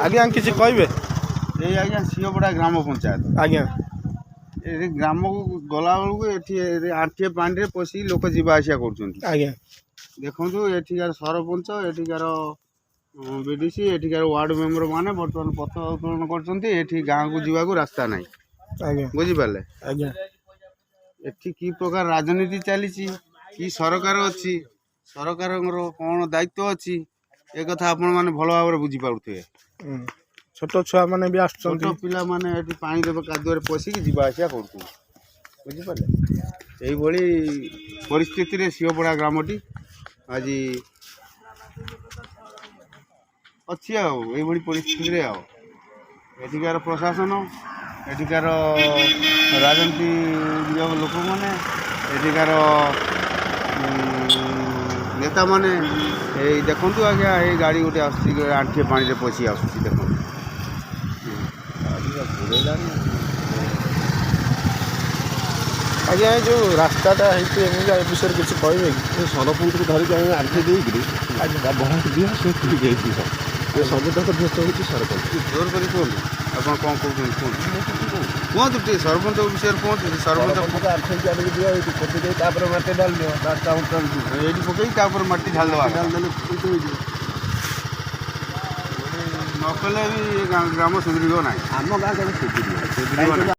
ଆଜ୍ଞା କିଛି କହିବେ? ଏଇ ଆଜ୍ଞା ସିଂହପଡ଼ା ଗ୍ରାମ ପଞ୍ଚାୟତ ଆଜ୍ଞା ଏ ଗ୍ରାମକୁ ଗଲାବେଳକୁ ଏଠି ଆଣ୍ଠିଏ ପାଣିରେ ପଶିକି ଲୋକ ଯିବା ଆସିବା କରୁଛନ୍ତି। ଆଜ୍ଞା ଦେଖନ୍ତୁ ଏଠିକାର ସରପଞ୍ଚ ଏଠିକାର ବିଡିସି ଏଠିକାର ୱାର୍ଡ ମେମ୍ବର ମାନେ ବର୍ତ୍ତମାନ ପଥ ଉତ୍ତୋଳନ କରୁଛନ୍ତି। ଏଠି ଗାଁକୁ ଯିବାକୁ ରାସ୍ତା ନାହିଁ। ଆଜ୍ଞା ବୁଝିପାରିଲେ? ଆଜ୍ଞା ଏଠି କି ପ୍ରକାର ରାଜନୀତି ଚାଲିଛି, କି ସରକାର ଅଛି, ସରକାରଙ୍କର କ'ଣ ଦାୟିତ୍ୱ ଅଛି, ଏ କଥା ଆପଣମାନେ ଭଲ ଭାବରେ ବୁଝିପାରୁଥିବେ। ଛୋଟ ଛୁଆ ମାନେ ବି ଛୋଟ ଆସୁଛନ୍ତି। ପିଲାମାନେ ଏଠି ପାଣିରେ କାଦୁଅରେ ପଶିକି ଯିବା ଆସିବା କରୁଛନ୍ତି। ବୁଝିପାରିଲେ? ଏଇଭଳି ପରିସ୍ଥିତିରେ ସିଂହପଡ଼ା ଗ୍ରାମଟି ଆଜି ଅଛି। ଆଉ ଏଇଭଳି ପରିସ୍ଥିତିରେ ଆଉ ଏଠିକାର ପ୍ରଶାସନ, ଏଠିକାର ରାଜନୀତି ଲୋକମାନେ, ଏଠିକାର ନେତାମାନେ ଏଇ ଦେଖନ୍ତୁ ଆଜ୍ଞା, ଏଇ ଗାଡ଼ି ଗୋଟେ ଆସୁଛି ଆଣ୍ଠିଏ ପାଣିରେ ପଶି ଆସୁଛି। ଦେଖନ୍ତୁ ଆଜ୍ଞା ଏ ଯେଉଁ ରାସ୍ତାଟା ହେଇଛି ଏମିତି ଏ ବିଷୟରେ କିଛି କହିବେ କି? ସରପଞ୍ଚକୁ ଧରିକି ଆମେ ଆଣ୍ଠେଇ ଦେଇକିରି ଭୋଟ ଦିଆ ସେ ଠିକ୍ ହେଇଯିବ। ଏ ସବୁତକ ଦୋଷ ହେଉଛି ସରପଞ୍ଚ। ଜୋର କରି କୁହନ୍ତୁ, ଆପଣ କ'ଣ କହୁଛନ୍ତି କୁହନ୍ତୁ ଟିକେ ସରପଞ୍ଚ ବିଷୟରେ କୁହନ୍ତୁ। ସରପଞ୍ଚ ଆଣ୍ଠେଇକି ଆଣିକି ଦିଆ ହେଇଛି, ପୋତି ଦେଇ ତାପରେ ମାଟି ଢାଳିଦିଅ, ଏଇଠି ପକେଇ ତାପରେ ମାଟି ଢାଳିଦେବା। ଢାଳିଦେଲେ ହେଇଯିବ। ନ କଲେ ବି ଗ୍ରାମ ସୁଧୁରିବ ନାହିଁ। ଆମ ଗାଁ କେବେ ସୁଧୁରିବ ସୁଧୁରିବ ନାହିଁ।